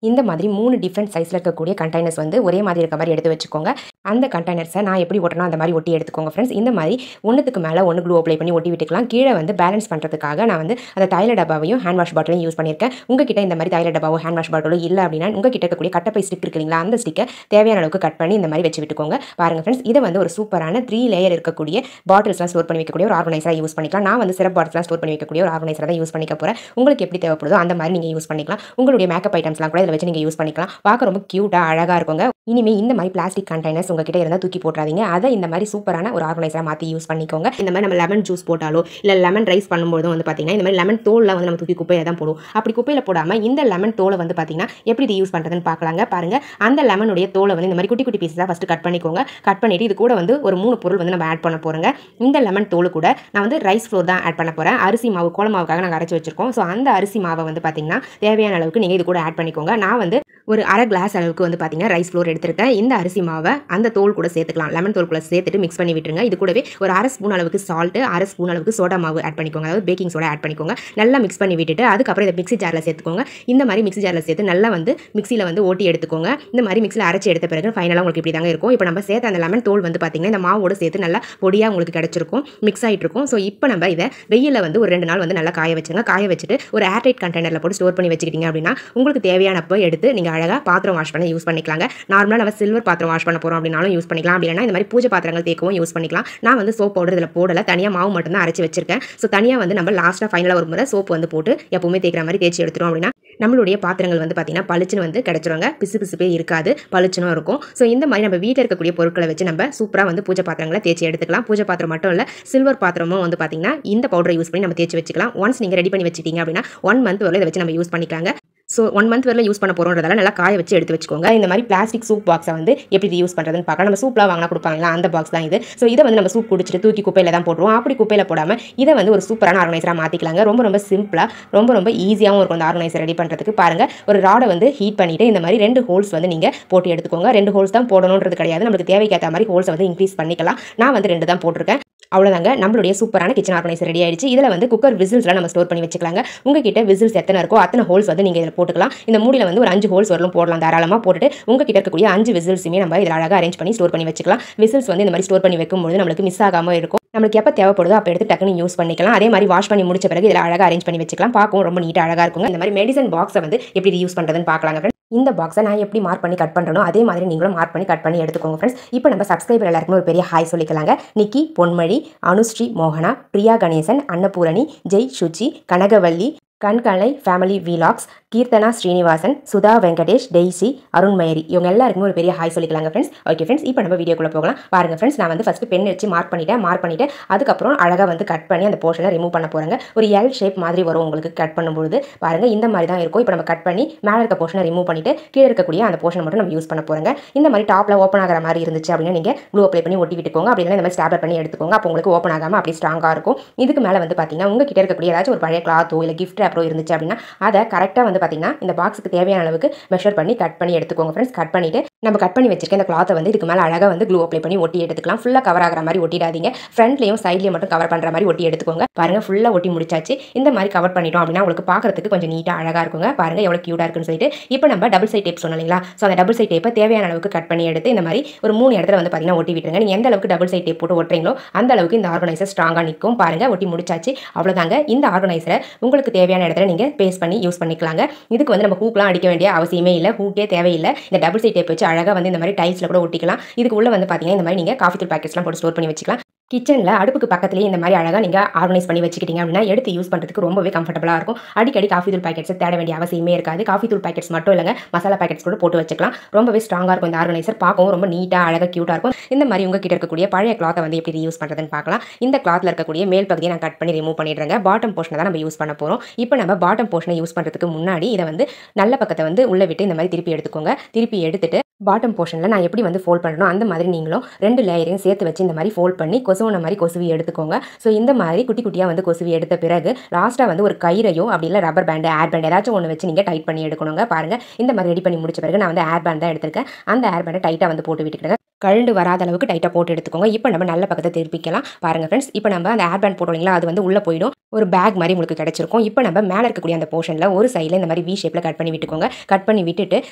S1: இந்த மாதிரி 3 டிஃப்ரெண்ட் சைஸில் இருக்கக்கூடிய கண்டெய்னர்ஸ் வந்து ஒரே மாதிரி இருக்க மாதிரி எடுத்து வச்சுக்கோங்க. அந்த கண்டெய்னர்ஸை நான் எப்படி ஒட்டணும் அந்த மாதிரி ஒட்டி எடுத்துக்கோங்க ஃப்ரெண்ட்ஸ். இந்த மாதிரி ஒன்றுத்துக்கு மேலே ஒன்று க்ளூ அப்ளை பண்ணி ஒட்டி விட்டுக்கலாம். கீழே வந்து பேலன்ஸ் பண்ணுறதுக்காக நான் வந்து அந்த தைல டப்பாவையும் ஹேண்ட் வாஷ் பாட்டிலையும் யூஸ் பண்ணியிருக்கேன். உங்ககிட்ட இந்த மாதிரி தைல டப்பாவோ ஹேண்ட் வாஷ் பாட்டிலோ இல்லை அப்படின்னா உங்ககிட்ட இருக்கக்கூடிய கட்டப்பை ஸ்டிக் இருக்கு இல்லைங்களா, அந்த ஸ்டிக்கை தேவையான அளவுக்கு கட் பண்ணி இந்த மாதிரி வச்சு விட்டுக்கோங்க. பாருங்கள் ஃப்ரெண்ட்ஸ், இதை வந்து ஒரு சூப்பரான 3 லேயர் இருக்கக்கூடிய பாட்டில்ஸ்லாம் ஸ்டோர் பண்ணி வைக்கக்கூடிய ஒரு ஆர்கனைசராக யூஸ் பண்ணிக்கலாம். நான் வந்து சிரப் பாட்டில்ஸ்லாம் ஸ்டோர் பண்ணி வைக்கக்கூடிய ஒரு ஆர்கனைசராக தான் யூஸ் பண்ணிக்க போகிறேன். உங்களுக்கு எப்படி தேவைப்படுதோ அந்த மாதிரி நீங்கள் யூஸ் பண்ணிக்கலாம். உங்களுடைய மேக்கப் ஐட்டம்ஸ்லாம் கூட இதில் வச்சு நீங்கள் யூஸ் பண்ணிக்கலாம். பார்க்க ரொம்ப க்யூட்டாக அழகாக இருக்குங்க. இனிமேல் இந்த மாதிரி பிளாஸ்டிக் கண்டெய்னர்ஸ் உங்ககிட்ட இருந்தால் தூக்கி போட்டுறாதீங்க. அதை இந்த மாதிரி சூப்பரான ஒரு ஆர்கனைசராக மாற்றி யூஸ் பண்ணிக்கோங்க. இந்த மாதிரி நம்ம லெமன் ஜூஸ் போட்டாலோ இல்லை லெமன் ரைஸ் பண்ணும்போதும் வந்து பார்த்தீங்கன்னா இந்த மாதிரி லெமன் தோல்லாம் வந்து நம்ம தூக்கி குப்பையில் தான் போடுவோம். அப்படி குப்பையில் போடாமல் இந்த லெமன் தோலை வந்து பார்த்தீங்கன்னா எப்படி இது யூஸ் பண்ணுறதுன்னு பார்க்கலாங்க. பாருங்கள், அந்த லெமனுடைய தோலை வந்து இந்த மாதிரி குட்டி குட்டி பீஸாக ஃபஸ்ட்டு கட் பண்ணிக்கோங்க. கட் பண்ணிவிட்டு இது கூட வந்து ஒரு 3 பொருள் வந்து நம்ம ஆட் பண்ண போகிறோங்க. இந்த லெமன் தோல் கூட நான் வந்து ரைஸ் ஃப்ளோர் தான் ஆட் பண்ண போகிறேன். அரிசி மாவு, கோல மாவுக்காக நாங்கள் அரைச்சி வச்சிருக்கோம். ஸோ அந்த அரிசி மாவை வந்து பார்த்தீங்கன்னா தேவையான அளவுக்கு நீங்கள் இது கூட ஆட் பண்ணிக்கோங்க. நான் வந்து ஒரு அரை கிளாஸ் அளவுக்கு வந்து பார்த்தீங்கன்னா ரைஸ் ஃப்ளோர் எடுத்துருக்கேன். இந்த அரிசி மாவை அந்த தோல் கூட சேர்த்துக்கலாம். லெமன் தோல் கூட சேர்த்துட்டு மிக்ஸ் பண்ணி விட்டுருங்க. இது கூடவே ஒரு அரை ஸ்பூன் அளவுக்கு சால்ட்டு, அரை ஸ்பூன் அளவுக்கு சோடா மாவு ஆட் பண்ணிக்கோங்க. அதாவது பேக்கிங் சோடா ஆட் பண்ணிக்கோங்க. நல்லா மிக்ஸ் பண்ணி விட்டுட்டு அதுக்கப்புறம் இதை மிக்ஸி ஜாரில் சேர்த்துக்கோங்க. இந்த மாதிரி மிக்ஸி ஜாரில் சேர்த்து நல்லா வந்து மிக்ஸியில் வந்து ஓட்டி எடுத்துக்கோங்க. இந்த மாதிரி மிக்ஸியில் அரைச்சி எடுத்த பிறகு ஃபைனலாக உங்களுக்கு இப்படி தாங்க இருக்கும். இப்போ நம்ம சேர்த்த அந்த லெமன் தோல் வந்து பார்த்தீங்கன்னா இந்த மாவோட சேர்த்து நல்லா பொடியாக உங்களுக்கு கிடச்சிருக்கும், மிக்ஸ் ஆகிட்டு இருக்கும். ஸோ இப்போ நம்ம இதை வெயிலில் வந்து ஒரு 2 நாள் வந்து நல்லா காய வச்சுங்க. காய வச்சுட்டு ஒரு ஏர்டைட் கண்டெய்னரில் போட்டு ஸ்டோர் பண்ணி வச்சுக்கிட்டீங்க அப்படின்னா உங்களுக்கு தேவையானப்போ எடுத்து நீங்கள் அழகாக பாத்திரம் வாஷ் பண்ண யூஸ் பண்ணிக்கலாங்க. நார்மலாக நம்ம சில்வர் பாத்திரம் வாஷ் பண்ண போகிறோம் அப்படின்னாலும் யூஸ் பண்ணிக்கலாம். அப்படின்னா இந்த மாதிரி பூஜை பாத்திரங்கள் தேக்கவும் யூஸ் பண்ணிக்கலாம். நான் வந்து சோப் பவுடர் இதில் போடலை, தனியாக மாவு மட்டும் தான் அரைச்சி வச்சிருக்கேன். ஸோ தனியாக வந்து நம்ம லாஸ்ட்டாக ஃபைனலாக ஒரு முறை சோப்பு வந்து போட்டு எப்பவுமே தேய்க்கிற மாதிரி தேய்ச்சி எடுத்துரும் அப்படின்னா நம்மளுடைய பாத்திரங்கள் வந்து பார்த்தீங்கன்னா பளிச்சுன்னு வந்து கிடச்சிருவாங்க. பிசு பிசுப்பே இருக்காது, பளிச்சுனும் இருக்கும். ஸோ இந்த மாதிரி நம்ம வீட்டில் இருக்கக்கூடிய பொருட்களை வச்சு நம்ம சூப்பராக வந்து பூஜை பாத்திரங்களை தேய்ச்சி எடுத்துக்கலாம். பூஜை பாத்திரம் மட்டும் இல்லை, சில்வர் பாத்திரமும் வந்து பார்த்தீங்கன்னா இந்த பவுடரை யூஸ் பண்ணி நம்ம தேய்ச்சி வச்சுக்கலாம். ஒன்ஸ் நீங்கள் ரெடி பண்ணி வச்சுட்டீங்க அப்படின்னா 1 மந்த் வரல இதை வச்சு நம்ம யூஸ் பண்ணிக்கலாங்க. ஸோ 1 மந்த் வரல யூஸ் பண்ண போகிறோன்றதால நல்லா காய வச்சு எடுத்து வச்சுக்கோங்க. இந்த மாதிரி பிளாஸ்டிக் சூப் பாக்ஸை வந்து எப்படி யூஸ் பண்ணுறதுன்னு பார்க்கலாம். நம்ம சூப்லாம் வாங்கினா கொடுப்பாங்களா, அந்த பாக்ஸ் தான் இது. ஸோ இதை வந்து நம்ம சூப் குடிச்சிட்டு தூக்கி குப்பையில் தான் போடுவோம். அப்படி குப்பையில் போடாமல் இதை வந்து ஒரு சூப்பரான ஆர்கனைசராக மாற்றிக்கலாங்க. ரொம்ப ரொம்ப சிம்பிளாக ரொம்ப ஈஸியாகவும் இருக்கும் அந்த ஆர்கனைசர் ரெடி பண்ணுறதுக்கு. பாருங்கள், ஒரு ராடை வந்து ஹீட் பண்ணிவிட்டு இந்த மாதிரி 2 ஹோல்ஸ் வந்து நீங்கள் போட்டு எடுத்துக்கோங்க. 2 ஹோல்ஸ் தான் போடணுன்றது கிடையாது, நம்மளுக்கு தேவைக்கேற்ற மாதிரி ஹோல்ஸை வந்து இன்க்ரீஸ் பண்ணிக்கலாம். நான் வந்து 2 தான் போட்டிருக்கேன். அவ்வளோதாங்க, நம்மளுடைய சூப்பரான கிச்சன் ஆர்கனைசர் ரெடி ஆயிடுச்சு. இதில் வந்து குக்கர் விசில்ஸ்லாம் நம்ம ஸ்டோர் பண்ணி வச்சுக்கலாங்க. உங்ககிட்ட விசில்ஸ் எத்தனை இருக்கோ அத்தனை ஹோல்ஸ் வந்து நீங்கள் இதில் போட்டுக்கலாம். இந்த மூடியில் வந்து ஒரு 5 ஹோல்ஸ் வரலும் போடலாம். தாராளமாக போட்டுட்டு உங்ககிட்ட இருக்கக்கூடிய 5 விசில்ஸுமே நம்ம இதில் அழகாக அரேஞ்ச் பண்ணி ஸ்டோர் பண்ணி வச்சுக்கலாம். விசில்ஸ் வந்து இந்த மாதிரி ஸ்டோர் பண்ணி வைக்கும்போது நம்மளுக்கு மிஸ் ஆகாமல் இருக்கும். நம்மளுக்கு எப்போ தேவைப்படுதோ அப்போ எடுத்து டக்குன்னு யூஸ் பண்ணிக்கலாம். அதே மாதிரி வாஷ் பண்ணி முடிச்ச பிறகு இதில் அழகாக அரேஞ்ச் பண்ணி வச்சுக்கலாம். பார்க்கவும் ரொம்ப நீட்டாக அழகாக இருக்குங்க. இந்த மாதிரி மெடிசன் பாக்ஸை வந்து எப்படி யூஸ் பண்ணுறதுன்னு பார்க்கலாங்க. இந்த பாக்ஸை நான் எப்படி மார்க் பண்ணி கட் பண்ணுறனோ அதே மாதிரி நீங்களும் மார்க் பண்ணி கட் பண்ணி எடுத்துக்கோங்க ஃப்ரெண்ட்ஸ். இப்போ நம்ம சப்ஸ்கிரைபர் எல்லாருக்குமே ஒரு பெரிய ஹாய் சொல்லிக்கலாங்க. நிக்கி, பொன்மழி, அனுஸ்ரீ, மோகனா, பிரியா கணேசன், அன்னபூரணி, ஜெய் சுச்சி, கனகவல்லி, கண்கலை ஃபேமிலி வீலாக்ஸ், கீர்த்தனா ஸ்ரீனிவாசன், சுதா வெங்கடேஷ், டெய்ஸி, அருண்மேரி இவங்க எல்லாருக்குமே ஒரு பெரிய ஹாய் சொல்லிக்கலாங்க ஃப்ரெண்ட்ஸ். ஓகே ஃப்ரெண்ட்ஸ், இப்போ நம்ம வீடியோக்குள்ள போகலாம். பாருங்க ஃப்ரெண்ட்ஸ், நான் வந்து ஃபர்ஸ்ட் பென் வச்சு மார்க் பண்ணிட்டு அதுக்கப்புறம் அழகாக வந்து கட் பண்ணி அந்த போர்ஷனை ரிமூவ் பண்ண போகிறேங்க. ஒரு எல் ஷேப் மாதிரி வரும் உங்களுக்கு கட் பண்ணும்போது. பாருங்க இந்த மாதிரி தான் இருக்கும். இப்போ நம்ம கட் பண்ணி மேலே இருக்க போர்ஷனை ரிமூவ் பண்ணிட்டு கீழே இருக்கக்கூடிய அந்த போர்ஷனை மட்டும் நம்ம யூஸ் பண்ண போகிறோங்க. இந்த மாதிரி டாப்பில் ஓப்பன் ஆகிற மாதிரி இருந்துச்சு அப்படின்னா நீங்கள் க்ளூ அப்ளை பண்ணி ஒட்டி விட்டுக்கோங்க. அப்படின்னா இந்த மாதிரி ஸ்டாப்லர் பண்ணி எடுத்துக்கோங்க. அப்போ உங்களுக்கு ஓப்பன் ஆகாமல் அப்படி ஸ்ட்ராங்காக இருக்கும். இதுக்கு மேலே வந்து பார்த்தீங்கன்னா உங்ககிட்ட இருக்கக்கூடிய ஏதாச்சும் ஒரு பழைய கிளாத்தோ இல்லை கிஃப்ட் ரேப்பரோ இருந்துச்சு அப்படின்னா அதை கரெக்டாக வந்து பார்த்தீங்கன்னா இந்த பாக்ஸுக்கு தேவையான அளவுக்கு மெஷர் பண்ணி கட் பண்ணி எடுத்துக்கோங்க ஃப்ரெண்ட்ஸ். கட் பண்ணிட்டு நம்ம கட் பண்ணி வச்சிருக்க இந்த கிளாத்தை வந்து இதுக்கு மேலே அழகாக வந்து க்ளூ அப்ளை பண்ணி ஒட்டி எடுத்துக்கலாம். ஃபுல்லாக கவர் ஆகிற மாதிரி ஒட்டிடாதீங்க. ஃப்ரண்ட்லையும் சைட்லையும் மட்டும் கவர் பண்ணுற மாதிரி ஒட்டி எடுத்துக்கோங்க. பாருங்க ஃபுல்லாக ஒட்டி முடிச்சாச்சு. இந்த மாதிரி கவர் பண்ணிட்டோம் அப்படின்னா உங்களுக்கு பார்க்கறதுக்கு கொஞ்சம் நீட்டாக அழகாக இருக்குங்க. பாருங்க எவ்வளோ க்யூட்டாக இருக்குன்னு சொல்லிட்டு இப்போ நம்ம டபுள் சைட் டேப் சொன்னோம் இல்லைங்களா? ஸோ அந்த டபுள் சைட் டேப்பை தேவையான அளவுக்கு கட் பண்ணி எடுத்து இந்த மாதிரி ஒரு 3 இடத்துல வந்து பார்த்தீங்கன்னா ஒட்டி விட்டுருங்க. நீங்கள் எந்த அளவுக்கு டபுள் சைட் டேப் போட்டு ஒட்டுறீங்களோ அந்த அளவுக்கு இந்த ஆர்கனைசர் ஸ்ட்ராங்காக நிற்கும். பாருங்க ஒட்டி முடிச்சாச்சு. அவ்வளோதாங்க. இந்த ஆர்கனைசரை உங்களுக்கு தேவையான இடத்துல நீங்கள் பேஸ்ட் பண்ணி யூஸ் பண்ணிக்கலாங்க. இதுக்கு வந்து நம்ம ஹூக்லாம் அடிக்க வேண்டிய அவசியமே இல்லை. ஹூக்கே தேவையில்லை. இந்த டபுள் சைட் டேப் வச்சு அழகாக வந்து இந்த மாதிரி டைல்ஸில் கூட ஒட்டிக்கலாம். இதுக்கு உள்ள வந்து பார்த்தீங்கன்னா இந்த மாதிரி நீங்கள் காஃபி தூள் பேக்கெட்ஸ்லாம் போட்டு ஸ்டோர் பண்ணி வச்சுக்கலாம். கிச்சனில் அடுப்புக்கு பக்கத்துலேயே இந்த மாதிரி அழகாக நீங்கள் ஆர்கனைஸ் பண்ணி வச்சுக்கிட்டீங்க அப்படின்னா எடுத்து யூஸ் பண்ணுறதுக்கு ரொம்பவே கம்ஃபர்டபுளாக இருக்கும். அடிக்கடி காஃபி தூள் பேக்கெட்ஸ் தேட வேண்டிய அவசியமே இருக்காது. காஃபி தூள் பேக்கெட்ஸ் மட்டும் இல்லைங்க, மசாலா பேக்கெட்ஸ் கூட போட்டு வச்சுக்கலாம். ரொம்பவே ஸ்ட்ராங்காக இருக்கும் இந்த ஆர்கனைசர். பார்க்கவும் ரொம்ப நீட்டாக அழகாக க்யூட்டாக இருக்கும். இந்த மாதிரி உங்ககிட்ட இருக்கக்கூடிய பழைய கிளாத்தை வந்து எப்படி யூஸ் பண்ணுறதுன்னு பார்க்கலாம். இந்த கிளாத்தில் இருக்கக்கூடிய மேல் பகுதியை நான் கட் பண்ணி ரிமூவ் பண்ணிடுறேங்க. பாட்டம் போர்ஷனை தான் நம்ம யூஸ் பண்ண போகிறோம். இப்போ நம்ம பாட்டம் போர்ஷனை யூஸ் பண்ணுறதுக்கு முன்னாடி இதை வந்து நல்ல பக்கத்தை வந்து உள்ளே விட்டு இந்த மாதிரி திருப்பி எடுத்துக்கோங்க. திருப்பி எடுத்துட்டு பாட்டம் போர்ஷனில் நான் எப்படி வந்து ஃபோல்ட் பண்ணணும் அந்த மாதிரி நீங்களும் 2 லேயரையும் சேர்த்து வச்சு இந்த மாதிரி ஃபோல்ட் பண்ணி கொசுவன மாதிரி கொசுவி எடுத்துக்கோங்க. ஸோ இந்த மாதிரி குட்டி குட்டியாக வந்து கொசுவி எடுத்த பிறகு லாஸ்ட்டாக வந்து ஒரு கயிறையோ அப்படி இல்லை ரப்பர் பேண்டு ஏர் பேண்ட் ஏதாச்சும் ஒன்று வச்சு நீங்கள் டைட் பண்ணி எடுக்கணுங்க. பாருங்கள் இந்த மாதிரி ரெடி பண்ணி முடிச்ச பிறகு நான் வந்து ஏர் பேண்ட் தான் எடுத்திருக்கேன். அந்த ஏர் பேண்டை டைட்டாக வந்து போட்டு விட்டுக்கிடுங்க. கழண்டு வராத அளவுக்கு டைட்டாக போட்டு எடுத்துக்கோங்க. இப்போ நம்ம நல்ல பக்கத்தை திருப்பிக்கலாம். பாருங்கள் ஃப்ரெண்ட்ஸ், இப்போ நம்ம அந்த ஏர் பேண்ட் போட்டோம் இல்லைங்களா, அது வந்து உள்ளே போயிடும். ஒரு பேக் மாதிரி உங்களுக்கு கிடைச்சிருக்கும். இப்போ நம்ம மேலே இருக்கக்கூடிய அந்த போர்ஷனில் ஒரு சைடில் இந்த மாதிரி வி ஷேப்பில் கட் பண்ணி விட்டுக்கோங்க. கட் பண்ணி விட்டுட்டு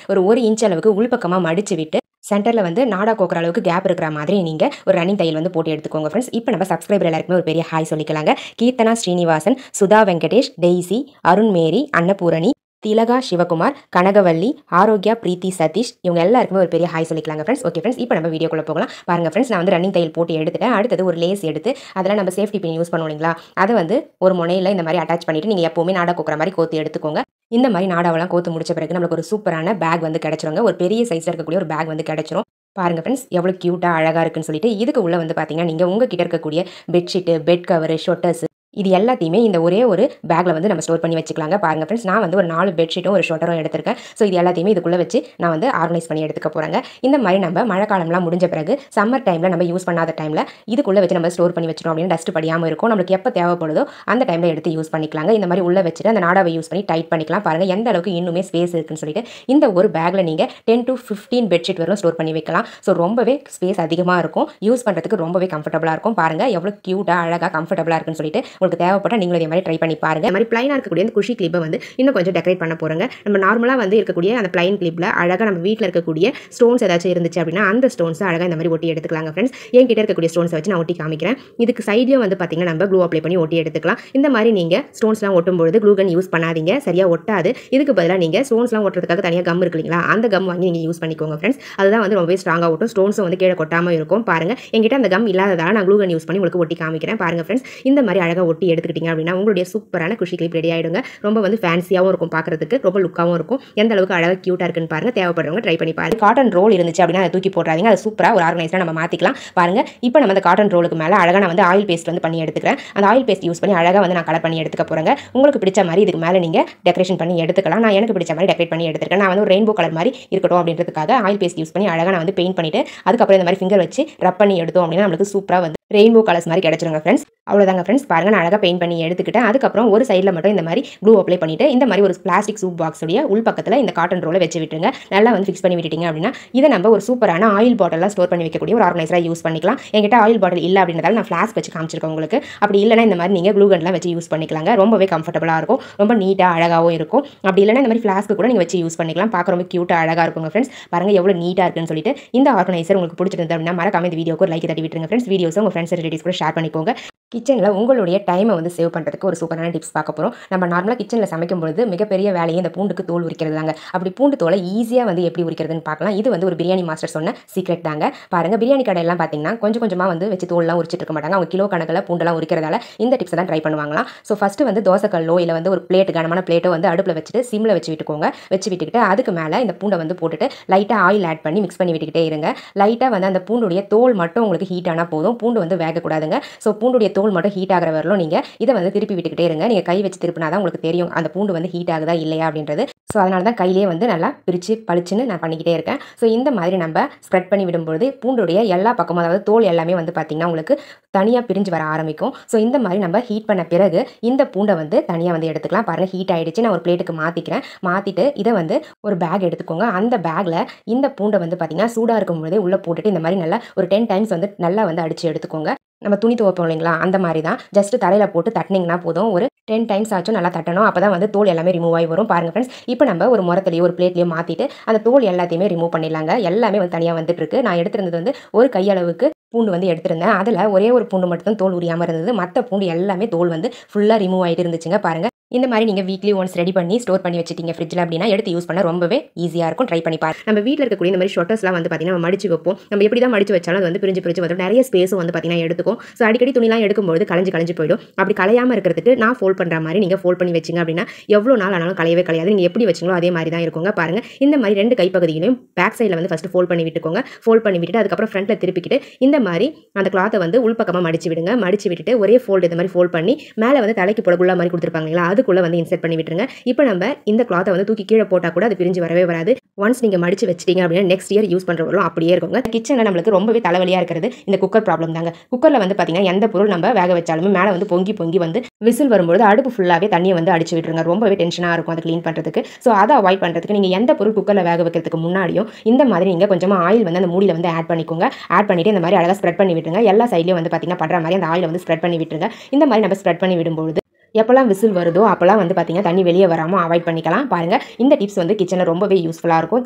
S1: ஒரு 1 இன்ச் அளவுக்கு உள்பக்கமாக மடிச்சு விட்டு சென்டரில் வந்து நாடா கோக்குற அளவுக்கு கேப் இருக்கிற மாதிரி நீங்கள் ஒரு ரன்னிங் தையல் வந்து போட்டு எடுத்துக்கோங்க ஃப்ரெண்ட்ஸ். இப்போ நம்ம சப்ஸ்கிரைபர் எல்லாருக்குமே ஒரு பெரிய ஹாய் சொல்லிக்கலாங்க. கீர்த்தனா ஸ்ரீனிவாசன், சுதா வெங்கடேஷ், டெய்ஸி, அருண்மேரி, அன்னபூரணி, திலகா சிவகுமார், கனகவல்லி, ஆரோக்கியா, பிரீத்தி, சதீஷ் இவங்க எல்லாருக்குமே ஒரு பெரிய ஹாய் சொல்லிக்கலாங்க ஃப்ரெண்ட்ஸ். ஓகே ஃப்ரெண்ட்ஸ், இப்போ நம்ம வீடியோக்குள்ள போகலாம். பாருங்க ஃப்ரெண்ட்ஸ், நான் வந்து ரன்னிங் தையல் போட்டு எடுத்துட்டேன். அடுத்தது ஒரு லேஸ் எடுத்து அதில் நம்ம சேஃப்டி பின் யூஸ் பண்ணுவோம் இல்லைங்களா, அதை வந்து ஒரு முனையில் இந்த மாதிரி அட்டாச் பண்ணிட்டு நீங்கள் எப்போவுமே நாடா கோக்குற மாதிரி கோத்து எடுத்துக்கோங்க. இந்த மாதிரி நாடாவெல்லாம் கோத்து முடிச்ச பிறகு நம்மளுக்கு ஒரு சூப்பரான பேக் வந்து கிடைச்சிருங்க. ஒரு பெரிய சைஸில் இருக்கக்கூடிய ஒரு பேக் வந்து கிடைச்சிரும். பாருங்க ஃப்ரெண்ட்ஸ், எவ்வளோ க்யூட்டாக அழகாக இருக்குன்னு சொல்லிட்டு இதுக்கு உள்ள வந்து பார்த்தீங்கன்னா நீங்கள் உங்ககிட்ட இருக்கக்கூடிய பெட்ஷீட்டு, பெட் கவர், ஷொட்டர்ஸ் இது எல்லாத்தையுமே இந்த ஒரே ஒரு பேக்கில் வந்து நம்ம ஸ்டோர் பண்ணி வச்சுக்கலாங்க. பாருங்கள் ஃப்ரெண்ட்ஸ், நான் வந்து ஒரு 4 பெட்ஷீட்டும் ஒரு ஷொட்டரும் எடுத்திருக்கேன். ஸோ இது எல்லாத்தையுமே இதுக்குள்ளே வச்சு நான் வந்து ஆர்கனைஸ் பண்ணி எடுத்துக்க போகிறேங்க. இந்த மாதிரி நம்ம மழை காலம்லாம் முடிஞ்ச பிறகு சம்மர் டைமில் நம்ம யூஸ் பண்ணாத டைமில் இதுக்குள்ளே வச்சு நம்ம ஸ்டோர் பண்ணி வச்சிடும் அப்படின்னு டஸ்ட் படியாமல் இருக்கும். நம்மளுக்கு எப்போ தேவைப்படுதோ அந்த டைமில் எடுத்து யூஸ் பண்ணிக்கலாங்க. இந்த மாதிரி உள்ளே வச்சுட்டு அந்த நாடாவை யூஸ் பண்ணி டைட் பண்ணிக்கலாம். பாருங்கள் எந்த அளவுக்கு இன்னுமே ஸ்பேஸ் இருக்குன்னு சொல்லிட்டு இந்த ஒரு பேக்கில் நீங்கள் 10 to 15 பெட்ஷீட் வரும் ஸ்டோர் பண்ணி வைக்கலாம். ஸோ ரொம்பவே ஸ்பேஸ் அதிகமாக இருக்கும். யூஸ் பண்ணுறதுக்கு ரொம்பவே கம்ஃபர்டபுளாக இருக்கும். பாருங்கள் எவ்வளோ க்யூட்டாக அழகாக கம்ஃபர்டபுளாக இருக்குன்னு சொல்லிட்டு உங்களுக்கு தேவைப்பட்ட நீங்களும் இதே மாதிரி ட்ரை பண்ணி பாருங்க. இந்த மாதிரி பிளைனாக இருக்கக்கூடிய அந்த குஷி கிளிப்பை வந்து இன்னும் கொஞ்சம் டெக்கரேட் பண்ண போகிறோங்க. நம்ம நார்மலாக வந்து இருக்கக்கூடிய அந்த பிளைன் கிளிப்பில் அழகாக நம்ம வீட்டில் இருக்கக்கூடிய ஸ்டோன்ஸ் ஏதாச்சும் இருந்துச்சு அப்படின்னா அந்த ஸ்டோன்ஸ் அழகாக இந்த மாதிரி ஒட்டி எடுத்துக்கலாங்க ஃப்ரெண்ட்ஸ். என்கிட்ட இருக்கக்கூடிய ஸ்டோன்ஸை வச்சு நான் ஒட்டி காமிக்கிறேன். இதுக்கு சைட்லையும் வந்து பார்த்தீங்கன்னா நம்ம க்ளூ அப்ளை பண்ணி ஒட்டி எடுத்துக்கலாம். இந்த மாதிரி நீங்கள் ஸ்டோன்ஸ்லாம் ஒட்டும்பொழுது க்ளூ கன் யூஸ் பண்ணாதீங்க, சரியாக ஒட்டாது. இதுக்கு பதிலாக நீங்கள் ஸ்டோன்ஸ்லாம் ஒட்டுறதுக்காக தனியாக கம் இருக்கு இல்லைங்களா, அந்த கம் வாங்கி நீங்கள் யூஸ் பண்ணிக்கோங்க ஃப்ரெண்ட்ஸ். அதுதான் வந்து ரொம்பவே ஸ்ட்ராங்காக ஒட்டும். ஸ்டோன்ஸும் வந்து கீழே கொட்டாமல் இருக்கும். பாருங்கள் என்கிட்ட அந்த கம் இல்லாததால் நான் க்ளூ கன் யூஸ் பண்ணி உங்களுக்கு ஒட்டி காமிக்கிறேன். பாருங்கள் ஃப்ரெண்ட்ஸ், இந்த மாதிரி அழகாக ஒட்டி எடுத்துக்கிட்டீங்க அப்படின்னா உங்களுடைய சூப்பரான குஷி கிளிப் ரெடி ஆயிடுங்க. ரொம்ப வந்து ஃபேன்சியாகவும் இருக்கும், பார்க்கறதுக்கு ரொம்ப லுக்காகவும் இருக்கும். எந்த அளவுக்கு அழகாக க்யூட்டாக இருக்குன்னு பாருங்க. தேவைப்படுறவங்க ட்ரை பண்ணி பாருங்க. காட்டன் ரோல் இருந்துச்சு அப்படின்னா அதை தூக்கி போடுறாங்க. அது சூப்பராக ஒரு ஆர்கனைஸ்டாக நம்ம மாற்றிக்கலாம். பாருங்க இப்போ நம்ம அந்த காட்டன் ரோலுக்கு மேலே அழகாக நான் வந்து ஆயில் பேஸ்ட் வந்து பண்ணி எடுத்துக்கிறேன். அந்த ஆயில் பேஸ்ட் யூஸ் பண்ணி அழகாக வந்து நான் கலர் பண்ணி எடுத்துக்க போகிறேங்க. உங்களுக்கு பிடிச்ச மாதிரி இதுக்கு மேலே நீங்கள் டெக்கரேஷன் பண்ணி எடுத்துக்கலாம். நான் எனக்கு பிடிச்ச மாதிரி டெக்கரேட் பண்ணி எடுத்துருக்கேன். நான் வந்து ஒரு ரெயின்போ கலர் மாதிரி இருக்கட்டும் அப்படின்றதுக்காக ஆயில் பேஸ்ட் யூஸ் பண்ணி அழகாக நான் வந்து பெயிண்ட் பண்ணிட்டு அதுக்கப்புறம் இந்த மாதிரி ஃபிங்கர் வச்சு ரப் பண்ணி எடுத்தோம் அப்படின்னா நம்மளுக்கு சூப்பராக வந்து ரெயின்போ கலர்ஸ் மாதிரி கிடைச்சிருங்க ஃப்ரெண்ட்ஸ். அவ்வளோதாங்க ஃப்ரெண்ட்ஸ். பாருங்க நான் அழகாக பெயிண்ட் பண்ணி எடுத்துக்கிட்டேன். அதுக்கப்புறம் ஒரு சைடில் மட்டும் இந்த மாதிரி க்ளூ அப்ளை பண்ணிட்டு இந்த மாதிரி ஒரு பிளாஸ்டிக் சூப் பாக்ஸுடைய உள் பக்கத்தில் இந்த காட்டன் ரோலை வச்சு விட்டுருங்க. நல்லா வந்து ஃபிக்ஸ் பண்ணி விட்டுட்டீங்க அப்படின்னா இதை நம்ம ஒரு சூப்பரான ஆயில் பாட்டிலாம் ஸ்டோர் பண்ணி வைக்கக்கூடிய ஒரு ஆர்கனைசராக யூஸ் பண்ணிக்கலாம். என்கிட்ட ஆயில் பாட்டில் இல்லை அப்படின்றதால நான் ஃப்ளாஸ்க் வச்சு காமிச்சிருக்கேன் உங்களுக்கு. அப்படி இல்லைனா இந்த மாதிரி நீங்கள் க்ளூ கன்லாம் வச்சு யூஸ் பண்ணிக்கலாங்க. ரொம்பவே கம்ஃபர்டபுளாக இருக்கும், ரொம்ப நீட்டாக அழகாகவும் இருக்கும். அப்படி இல்லைனா இந்த மாதிரி ஃப்ளாஸ்க்கு கூட நீங்கள் வச்சு யூஸ் பண்ணிக்கலாம். பார்க்க ரொம்ப க்யூட்டாக அழகாக இருக்குங்க ஃப்ரெண்ட்ஸ். பாருங்கள் எவ்வளோ நீட்டாக இருக்குன்னு சொல்லிட்டு. இந்த ஆர்கனைசர் உங்களுக்கு பிடிச்சிருந்தது அப்படின்னா மறக்காம இந்த வீடியோக்கு ஒரு லைக் தட்டி விட்டுருங்க ஃப்ரெண்ட்ஸ். வீடியோஸை உங்கள் ஃப்ரெண்ட்ஸ் ரிலேட்டிவ்ஸ் கூட ஷேர் பண்ணிக்கோங்க. கிச்சனில் உங்களுடைய டைமை வந்து சேவ் பண்ணுறதுக்கு ஒரு சூப்பரான டிப்ஸ் பார்க்க போகிறோம். நம்ம நார்மலாக கிச்சனில் சமைக்கும்பொழுது மிகப்பெரிய வேலையை இந்த பூண்டுக்கு தோல் உரிக்கிறது தாங்க. அப்படி பூண்டு தோலை ஈஸியாக வந்து எப்படி உரிக்கிறதுன்னு பார்க்கலாம். இது வந்து ஒரு பிரியாணி மாஸ்டர் சொன்ன சீக்ரெட் தாங்க. பாருங்கள், பிரியாணி கடையெல்லாம் பார்த்தீங்கன்னா கொஞ்சம் கொஞ்சமாக வந்து வச்சு தோல்லாம் உரிச்சிட்டு இருக்க மாட்டாங்க. அவங்க கிலோ கணக்கில் பூண்டெல்லாம் உரிக்கிறதால இந்த டிப்ஸை தான் ட்ரை பண்ணுவாங்களாம். ஸோ ஃபஸ்ட்டு வந்து தோசைக்கல்லோ இல்லை வந்து ஒரு பிளேட் கனமான பிளேட்டோ வந்து அடுப்பில் வச்சுட்டு சிம்மில் வச்சு விட்டுக்கோங்க. வச்சு விட்டுக்கிட்டு அதுக்கு மேலே இந்த பூண்டை வந்து போட்டுட்டு லைட்டாக ஆயில் ஆட் பண்ணி மிக்ஸ் பண்ணி விட்டுக்கிட்டே இருங்க. லைட்டாக வந்து அந்த பூண்டுடைய தோல் மட்டும் உங்களுக்கு ஹீட் ஆனால் போதும். பூண்டு வந்து வேகக்கூடாதுங்க. ஸோ பூண்டுடைய தோல் மட்டும் ஹீட் ஆகிற நீங்க இதை வந்து திருப்பி விட்டுக்கிட்டே இருங்க. நீங்க கை வச்சு திருப்பினா தான் உங்களுக்கு தெரியும் அந்த பூண்டு வந்து ஹீட் ஆகுதா இல்லையா அப்படின்றது. ஸோ அதனால தான் கையிலேயே வந்து நல்லா பிரித்து பளிச்சுன்னு நான் பண்ணிக்கிட்டே இருக்கேன். ஸோ இந்த மாதிரி நம்ம ஸ்ப்ரெட் பண்ணி விடும்போது பூண்டுடைய எல்லா பக்கமும், அதாவது தோல் எல்லாமே வந்து பார்த்தீங்கன்னா உங்களுக்கு தனியாக பிரிஞ்சு வர ஆரம்பிக்கும். ஸோ இந்த மாதிரி நம்ம ஹீட் பண்ண பிறகு இந்த பூண்டை வந்து தனியாக வந்து எடுத்துக்கலாம். பாருங்கள், ஹீட் ஆகிடுச்சு. நான் ஒரு பிளேட்டுக்கு மாற்றிக்கிறேன். மாற்றிட்டு இதை வந்து ஒரு பேக் எடுத்துக்கோங்க. அந்த பேக்கில் இந்த பூண்டை வந்து பார்த்தீங்கன்னா சூடாக இருக்கும்போதே உள்ளே போட்டுட்டு இந்த மாதிரி நல்லா ஒரு 10 டைம்ஸ் வந்து நல்லா வந்து அடித்து எடுத்துக்கோங்க. நம்ம துணி துவைப்போம் இல்லைங்களா, அந்த மாதிரி தான். ஜஸ்ட் தரையில் போட்டு தட்டினீங்கன்னா போதும். ஒரு 10 டைம்ஸ் ஆச்சும் நல்லா தட்டணும். அப்போ தான் வந்து தோல் எல்லாமே ரிமூவ் ஆகி வரும். பாருங்கள் ஃப்ரெண்ட்ஸ், இப்போ நம்ம ஒரு முரத்துலையோ ஒரு பிளேட்லையோ மாற்றிட்டு அந்த தோல் எல்லாத்தையுமே ரிமூவ் பண்ணிடலாங்க. எல்லாமே வந்து தனியாக வந்துட்டு இருக்கு. நான் எடுத்திருந்தது வந்து ஒரு கையளவுக்கு பூண்டு வந்து எடுத்திருந்தேன். அதில் ஒரே ஒரு பூண்டு மட்டும் தான் தோல் உரியாமல் இருந்தது. மற்ற பூண்டு எல்லாமே தோல் வந்து ஃபுல்லாக ரிமூவ் ஆகிட்டு இருந்துச்சுங்க. பாருங்கள், இந்த மாதிரி நீங்கள் வீக்லி ஒன்ஸ் ரெடி பண்ணி ஸ்டோர் பண்ணி வச்சுட்டீங்க ஃப்ரிட்ஜில் அப்படின்னா எடுத்து யூஸ் பண்ண ரொம்பவே ஈஸியாக இருக்கும். ட்ரை பண்ணி பாருங்க. நம்ம வீட்டில் இருக்கக்கூடிய இந்த மாதிரி ஷொட்டர்ஸ்லாம் வந்து பார்த்தீங்கன்னா நம்ம மடிச்சு வைப்போம். நம்ம எப்படி தான் மடிச்சு வச்சாலும் அது வந்து பிரிஞ்சு வந்து நிறைய ஸ்பேஸும் வந்து பார்த்தீங்கன்னா எடுத்துக்கும். ஸோ அடிக்கடி துணிலாம் எடுக்கும்போது கலைஞ்சு போயிடும். அப்படி கலையாமல் இருக்கிறதுக்கு நான் ஃபோல்ட் பண்ணுற மாதிரி நீங்கள் ஃபோல்ட் பண்ணி வச்சிங்க அப்படின்னா எவ்வளோ நாள் ஆனாலும் கலையவே கலையாது. நீங்கள் எப்படி வச்சிங்களோ அதே மாதிரி தான் இருக்குங்க. பாருங்கள், இந்த மாதிரி 2 கைப்பகுதியிலையும் பேக் சைடில் வந்து ஃபஸ்ட்டு ஃபோல்ட் பண்ணி விட்டுக்கோங்க. ஃபோல்ட் பண்ணி விட்டுட்டு அதுக்கப்புறம் ஃப்ரண்ட்டில் திருப்பிக்கிட்டு இந்த மாதிரி அந்த கிளாத்தை வந்து உள்பக்கமாக மடிச்சு விடுங்க. மடிச்சு விட்டுட்டு ஒரே ஃபோல்டு இந்த மாதிரி ஃபோல்ட் பண்ணி மேலே வந்து தலைக்கு புடகுள்ள மாதிரி கொடுத்துருப்பாங்களா, அதுக்குள்ளே வந்து இன்செர்ட் பண்ணி விட்டுருங்க. இப்போ நம்ம இந்த கிளாத்தை வந்து தூக்கி கீழே போட்டால் கூட அது பிரிஞ்சு வரவே வராது. ஒன்ஸ் நீங்கள் மடிச்சு வச்சிட்டீங்க அப்படின்னா நெக்ஸ்ட் இயர் யூஸ் பண்ணுறவங்களும் அப்படியே இருக்குங்க. கிச்சனில் நம்மளுக்கு ரொம்பவே தலைவலியாக இருக்கிறது இந்த குக்கர் ப்ராப்ளம் தாங்க. குக்கரில் வந்து பார்த்தீங்கன்னா எந்த பொருள் நம்ம வேக வச்சாலுமே மேலே வந்து பொங்கி வந்து விசில் வரும்போது அடுப்பு ஃபுல்லாகவே தண்ணியை வந்து அடிச்சு விட்டுருங்க. ரொம்பவே டென்ஷனாக இருக்கும் அதை க்ளீன் பண்ணுறதுக்கு. ஸோ அதை அவாய்ட் பண்ணுறதுக்கு நீங்கள் எந்த பொருள் குக்கரில் வேக வைக்கிறதுக்கு முன்னாடியும் இந்த மாதிரி நீங்கள் கொஞ்சமாக ஆயில் வந்து அந்த மூடியில் வந்து ஆட் பண்ணிக்கோங்க. ஆட் பண்ணிவிட்டு இந்த மாதிரி அழகாக ஸ்ப்ரெட் பண்ணி விட்டுருங்க. எல்லா சைட்லையும் வந்து பார்த்தீங்கன்னா படுற மாதிரி அந்த ஆயிலை வந்து ஸ்ப்ரெட் பண்ணி விட்டுருங்க. இந்த மாதிரி நம்ம ஸ்ப்ரெட் பண்ணி விடும்போது எப்போல்லாம் விசில் வருதோ அப்போல்லாம் வந்து பார்த்தீங்கன்னா தண்ணி வெளியே வராமல் அவாய்ட் பண்ணிக்கலாம். பாருங்கள், இந்த டிப்ஸ் வந்து கிச்சனில் ரொம்பவே யூஸ்ஃபுல்லாக இருக்கும்.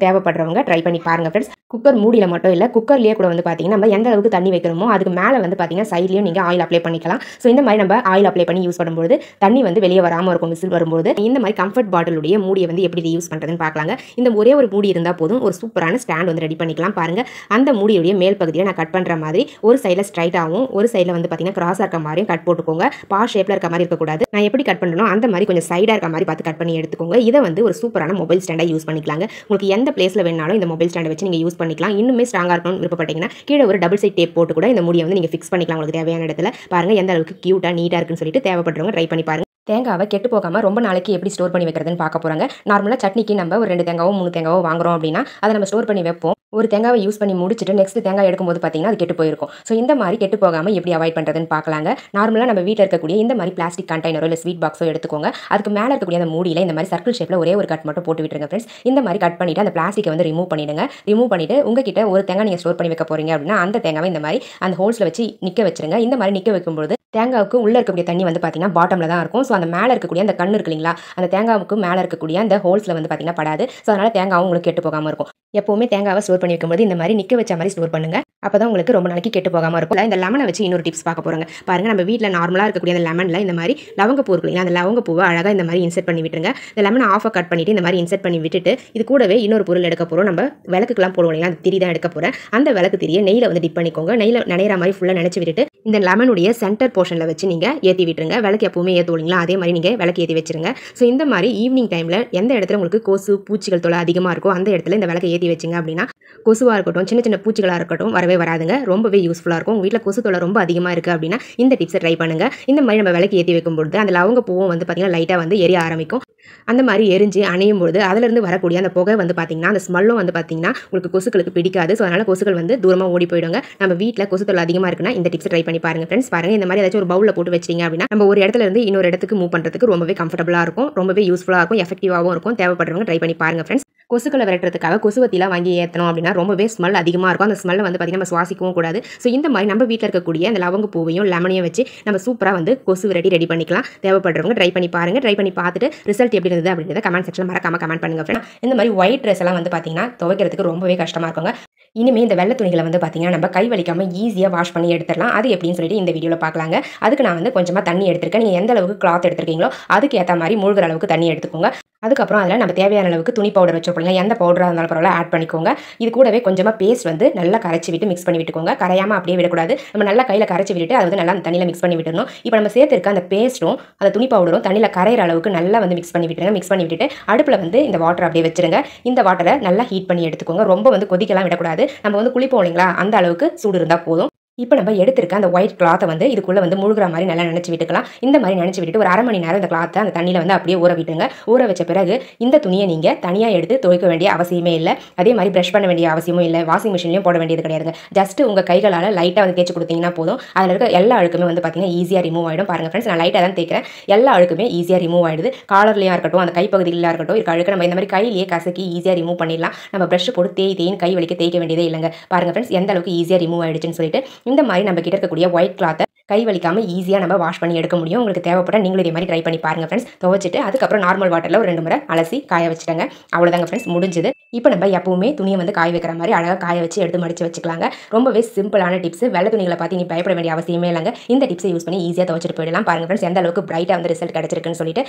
S1: தேவைப்படுறவங்க ட்ரை பண்ணி பாருங்கள் ஃப்ரெண்ட்ஸ். குக்கர் மூடியில் மட்டும் இல்லை, குக்கர்லேயே கூட வந்து பார்த்தீங்கன்னா நம்ம எந்த அளவுக்கு தண்ணி வைக்கிறோமோ அதுக்கு மேலே வந்து பார்த்தீங்கன்னா சைட்லேயும் நீங்கள் ஆயில் அப்ளை பண்ணிக்கலாம். ஸோ இந்த மாதிரி நம்ம ஆயில் அப்ளை பண்ணி யூஸ் பண்ணும்போது தண்ணி வந்து வெளியே வராமல் இருக்கும் விசில் வரும்போது. இந்த மாதிரி கம்ஃபர்ட் பாட்டிலுடைய மூடியை வந்து எப்படி யூஸ் பண்ணுறதுன்னு பார்க்கலாங்க. இந்த ஒரே ஒரு மூடி இருந்தால் போதும். ஒரு சூப்பரான ஸ்டாண்ட் வந்து ரெடி பண்ணிக்கலாம். பாருங்கள், அந்த மூடியுடைய மேல் பகுதியை நான் கட் பண்ணுற மாதிரி ஒரு சைடில் ஸ்ட்ரைட்டாகவும் ஒரு சைடில் வந்து பார்த்தீங்கன்னா கிராஸாக இருக்க மாதிரியும் கட் போட்டுக்கோங்க. பாஸ் ஷேப்பில் இருக்க மாதிரி இருக்கக்கூடாது. நான் எப்படி கட் பண்ணுறனோ அந்த மாதிரி கொஞ்சம் சைடாக இருக்க மாதிரி பார்த்து கட் பண்ணி எடுத்துக்கோங்க. இதை வந்து ஒரு சூப்பரான மொபைல் ஸ்டாண்டாக யூஸ் பண்ணிக்கலாங்க. உங்களுக்கு எந்த பிளேஸில் வேணாலும் இந்த மொபைல் ஸ்டாண்டை வச்சு நீங்கள் யூஸ் பண்ணிக்கலாம். இன்னுமே ஸ்ட்ராங்காக இருக்கணும்னு விருப்பப்பட்டீங்கன்னா கீழே ஒரு டபுள் சைட் டேப் போட்டு கூட இந்த மூடியை வந்து நீங்கள் ஃபிக்ஸ் பண்ணிக்கலாம் உங்களுக்கு தேவையான இடத்துல. பாருங்கள் எந்த அளவுக்கு க்யூட்டாக நீட்டாக இருக்குன்னு சொல்லிட்டு தேவைப்படுறவங்க ட்ரை பண்ணி பாருங்கள். தேங்காவை கெட்டு போகாமல் ரொம்ப நாளைக்கு எப்படி ஸ்டோர் பண்ணி வைக்கிறதுன்னு பார்க்க போகிறாங்க. நார்மலாக சட்னிக்கு நம்ம ஒரு 2 தேங்காவோ 3 தேங்காவோ வாங்குறோம் அப்படின்னா அதை நம்ம ஸ்டோர் பண்ணி வைப்போம். ஒரு தேங்காவை யூஸ் பண்ணி முடிச்சுட்டு நெக்ஸ்ட் தேங்காய் எடுக்கும்போது பார்த்தீங்கன்னா அது கெட்டு போயிருக்கும். ஸோ இந்த மாதிரி கெட்டு போகாமல் எப்படி அவாய்ட் பண்ணுறதுன்னு பார்க்கலாங்க. நார்மலாக நம்ம வீட்டில் இருக்கக்கூடிய இந்த மாதிரி பிளாஸ்டிக் கண்டெய்னரோ இல்லை ஸ்வீட் பாக்ஸோ எடுத்துக்கோங்க. அதுக்கு மேலே இருக்கக்கூடிய அந்த மூடியில் இந்த மாதிரி சர்க்கிள் ஷேப்பில் ஒரே ஒரு கட் மட்டும் போட்டு விட்டுருங்க ஃப்ரெண்ட்ஸ். இந்த மாதிரி கட் பண்ணிவிட்டு அந்த பிளாஸ்டிக்கை வந்து ரிமூவ் பண்ணிவிடுங்க. ரிமூவ் பண்ணிவிட்டு உங்ககிட்ட ஒரு தேங்காய் நீங்கள் ஸ்டோர் பண்ணி வைக்க போகிறீங்க அப்படின்னா அந்த தேங்காவை இந்த மாதிரி அந்த ஹோல்ஸில் வச்சு நிற்க வச்சிருங்க. இந்த மாதிரி நிற்க வைக்கும்போது தேங்காவுக்கு உள்ளே இருக்கக்கூடிய தண்ணி வந்து பார்த்தீங்கன்னா பாட்டமில் தான் இருக்கும். ஸோ அந்த மேலே இருக்கக்கூடிய அந்த கண்ணு இருக்கு இல்லைங்களா, அந்த தேங்காவுக்கு மேலே இருக்கக்கூடிய அந்த ஹோல்ஸில் வந்து பார்த்தீங்கன்னா படாது. ஸோ அதனால் தேங்காவும் உங்களுக்கு கெட்டு போகாமல் இருக்கும். எப்போவுமே தேங்காவை ஸ்டோர் பண்ணி வைக்கும்போது இந்த மாதிரி நிற்க வச்ச மாதிரி ஸ்டோர் பண்ணுங்க. அப்போ தான் உங்களுக்கு ரொம்ப நாளைக்கு கெட்டு போகாமல் இருக்கும். இந்த லெமனை வச்சு இன்னொரு டிப்ஸ் பார்க்க போகிறாங்க. பாருங்கள், நம்ம வீட்டில் நார்மலாக இருக்கக்கூடிய அந்த லெமனில் இந்த மாதிரி லவங்கப்பூ இருக்கு இல்லைங்களா, அந்த லவங்கப்பூவை அழகாக இந்த மாதிரி இன்செர்ட் பண்ணி விட்டுருங்க. இந்த லெமனை ஆஃபாக கட் பண்ணிவிட்டு இந்த மாதிரி இன்செர்ட் பண்ணி விட்டுட்டு இது கூடவே இன்னொரு பொருள் எடுக்க போகிறோம். நம்ம விளக்குக்கெல்லாம் போடுவோம் இல்லைங்களா, அந்த திரி தான் எடுக்க போகிறேன். அந்த விளக்கு திரியை நெய்யில் வந்து டிப் பண்ணிக்கோங்க. நெய்யில் நனைகிற மாதிரி ஃபுல்லாக நினச்சி விட்டுட்டு இந்த லெமனுடைய சென்டர் போர்ஷனில் வச்சு நீங்கள் ஏற்றி விட்டுருங்க. விளக்கு எப்பவுமே ஏற்றுவீங்களா அதே மாதிரி நீங்கள் விளக்கு ஏற்றி வச்சுருங்க. ஸோ இந்த மாதிரி ஈவினிங் டைமில் எந்த இடத்துல உங்களுக்கு கொசு பூச்சிகள் தொலை அதிகமாக இருக்கும் அந்த இடத்துல இந்த விளக்கை ஏற்றி வச்சிங்க அப்படின்னா கொசுவாக இருக்கட்டும் சின்ன சின்ன பூச்சிகளாக இருக்கட்டும் வரவே வராதுங்க. ரொம்பவே யூஸ்ஃபுல்லாக இருக்கும். உங்கள் வீட்டில் கொசு தொலை ரொம்ப அதிகமாக இருக்குது அப்படின்னா இந்த டிப்ஸை ட்ரை பண்ணுங்கள். இந்த மாதிரி நம்ம விளக்கு ஏற்றி வைக்கும்போது அந்த லவங்க பூவும் வந்து பார்த்திங்கன்னா லைட்டாக வந்து எரிய ஆரம்பிக்கும். அந்த மாதிரி எரிஞ்சு அணையும் பொழுது அதிலிருந்து வரக்கூடிய அந்த புகை வந்து பார்த்தீங்கன்னா அந்த ஸ்மெல்லும் வந்து பார்த்தீங்கன்னா உங்களுக்கு கொசுக்களுக்கு பிடிக்காது. ஸோ அதனால் கொசுக்கள் வந்து தூரமாக ஓடி போயிடுங்க. நம்ம வீட்டில் கொசு தொல்லை அதிகமாக இருக்குன்னா இந்த டிப்ஸ் ட்ரை பண்ணி பாருங்க ஃப்ரெண்ட்ஸ். பாருங்க, இந்த மாதிரி ஏதாச்சும் ஒரு பவுலில் போட்டு வச்சிங்க அப்படின்னா நம்ம ஒரு இடத்துல இருந்து இன்னொரு இடத்துக்கு மூவ் பண்ணுறதுக்கு ரொம்பவே கம்ஃபர்டபுளாக இருக்கும். ரொம்பவே யூஸ்ஃபுல்லாக இருக்கும். எஃபெக்டிவாகவும் இருக்கும். தேவைப்படுறவங்க ட்ரை பண்ணி பாருங்க ஃப்ரெண்ட்ஸ். கொசுக்களை விரட்டுறதுக்காக கொசுவத்திலாம் வாங்கி ஏற்றணும் அப்படின்னா ரொம்பவே ஸ்மெல் அதிகமாக இருக்கும். அந்த ஸ்மெல்லை வந்து பார்த்திங்கன்னா நம்ம சுவாசிக்கவும் கூடாது. ஸோ இந்த மாதிரி நம்ம வீட்டில் இருக்கக்கூடிய அந்த லவங்க பூவையும் லெமனையும் வச்சு நம்ம சூப்பராக வந்து கொசு விரட்டி ரெடி பண்ணிக்கலாம். தேவைப்படுறவங்க ட்ரை பண்ணி பாருங்கள். ட்ரை பண்ணி பார்த்துட்டு ரிசல்ட் எப்படி இருந்தது அப்படின்றத கமெண்ட் செக்ஷனில் மறக்காம கமெண்ட் பண்ணுங்க ஃப்ரெண்ட்ஸ். இந்த மாதிரி ஒயிட் ட்ரெஸ் எல்லாம் வந்து பார்த்திங்கன்னா துவைக்கிறதுக்கு ரொம்பவே கஷ்டமாக இருக்குங்க. இனிமே இந்த வெள்ளை துணிகளை வந்து பார்த்தீங்கன்னா நம்ம கை வலிக்காம ஈஸியாக வாஷ் பண்ணி எடுத்துடலாம். அது எப்படின்னு சொல்லிட்டு இந்த வீடியோவில் பார்க்கலாங்க. அதுக்கு நான் வந்து கொஞ்சமாக தண்ணி எடுத்திருக்கேன். நீங்கள் எந்த அளவுக்கு கிளாத் எடுத்திருக்கீங்களோ அதுக்கு ஏற்ற மாதிரி மூழ்கிற அளவுக்கு தண்ணி எடுத்துக்கோங்க. அதுக்கப்புறம் அதில் நம்ம தேவையான அளவுக்கு துணி பவுடர் வச்சுருப்போங்க. எந்த பவுடராக இருந்தாலும் பரவாயில்ல ஆட் பண்ணிக்கோங்க. இது கூடவே கொஞ்சமாக பேஸ்ட் வந்து நல்லா கரைச்சி விட்டு மிக்ஸ் பண்ணி விட்டுக்கோங்க. கரையாமல் அப்படியே விடக்கூடாது. நம்ம நல்லா கையில் கரைச்சி விட்டுட்டு அது வந்து நல்லா அந்த தண்ணியில் மிக்ஸ் பண்ணி விட்டுறணும். இப்போ நம்ம சேர்த்துருக்க அந்த பேஸ்ட்டும் அந்த துணி பவுடரும் தண்ணியில் கரையிற அளவுக்கு நல்லா வந்து மிக்ஸ் பண்ணி விட்டுருங்க. மிக்ஸ் பண்ணி விட்டுட்டு அடுப்பில் வந்து இந்த வாட்டர் அப்படியே வச்சிருங்க. இந்த வாட்டரை நல்லா ஹீட் பண்ணி எடுத்துக்கோங்க. ரொம்ப வந்து கொதிக்கலாம் விடக்கூடாது. நம்ம வந்து குளிப்போம் இல்லைங்களா, அந்த அளவுக்கு சூடு இருந்தால் போதும். இப்போ நம்ம எடுத்திருக்க அந்த ஒயிட் கிளாத்தை வந்து இதுக்குள்ளே வந்து முழுகிற மாதிரி நல்லா நினச்சி விட்டுக்கலாம். இந்த மாதிரி நினச்சி விட்டுட்டு ஒரு 1/2 மணி நேரம் இந்த கிளாத்தை அந்த தண்ணியில் வந்து அப்படியே ஊற விட்டுருங்க. ஊற வச்ச பிறகு இந்த துணியை நீங்கள் தனியாக எடுத்து துவைக்க வேண்டிய அவசியமே இல்லை. அதே மாதிரி ப்ரஷ் பண்ண வேண்டிய அவசியமும் இல்லை. வாஷிங் மிஷின்லையும் போட வேண்டியது கிடையாதுங்க. ஜஸ்ட் உங்கள் கைகளால் லைட்டாக வந்து தேய்ச்சி கொடுத்தீங்கன்னா போதும். அதில் இருக்க எல்லா அழுக்குமே வந்து பார்த்தீங்கன்னா ஈஸியாக ரிமூவ் ஆகிடும். பாருங்கள் ஃப்ரெண்ட்ஸ், நான் லைட்டாக தான் தேய்க்கிறேன். எல்லா அழுக்குமே ஈஸியாக ரிமூவ் ஆகிடுது. காலர்லையாக இருக்கட்டும், அந்த கைப்பகுதியிலாக இருக்கட்டும், இருக்க அழுக்கு நம்ம இந்த மாதிரி கையிலேயே கசக்கி ஈஸியாக ரிமூவ் பண்ணிடலாம். நம்ம ப்ரஷ் போட்டு தேய்ன்னு கை வலிக்க தேய்க்க வேண்டியதே இல்லைங்க. பாருங்கள் ஃப்ரெண்ட்ஸ், எந்த அளவுக்கு ஈஸியாக ரிமூவ் ஆகிடுச்சுன்னு சொல்லிட்டு. இந்த மாதிரி நம்ம கிட்ட இருக்கக்கூடிய ஒயிட் கிளாத்தை கை வலிக்காம ஈஸியாக நம்ம வாஷ் பண்ணி எடுக்க முடியும். உங்களுக்கு தேவைப்பட்ட நீங்களும் இதே மாதிரி ட்ரை பண்ணி பாருங்க ஃப்ரெண்ட்ஸ். துவைச்சிட்டு அதுக்கப்புறம் நார்மல் வாட்டரில் ஒரு 2 முறை அலசி காய வச்சுட்டாங்க. அவ்வளோதாங்க ஃப்ரெண்ட்ஸ், முடிஞ்சுது. இப்போ நம்ம எப்பவுமே துணியை வந்து காய வைக்கிற மாதிரி அழகாக காய வச்சு எடுத்து மடிச்சு வச்சுக்கலாங்க. ரொம்பவே சிம்பிளான டிப்ஸ். வெள்ளை துணிகளை பார்த்து நீ பயப்பட வேண்டிய அவசியமே இல்லைங்க. இந்த டிப்ஸை யூஸ் பண்ணி ஈஸியாக துவைச்சிட்டு போயிடலாம். பாருங்க ஃப்ரெண்ட்ஸ், எந்த அளவுக்கு பிரைட்டாக வந்து ரிசல்ட் கிடைச்சிருக்குன்னு சொல்லிட்டு.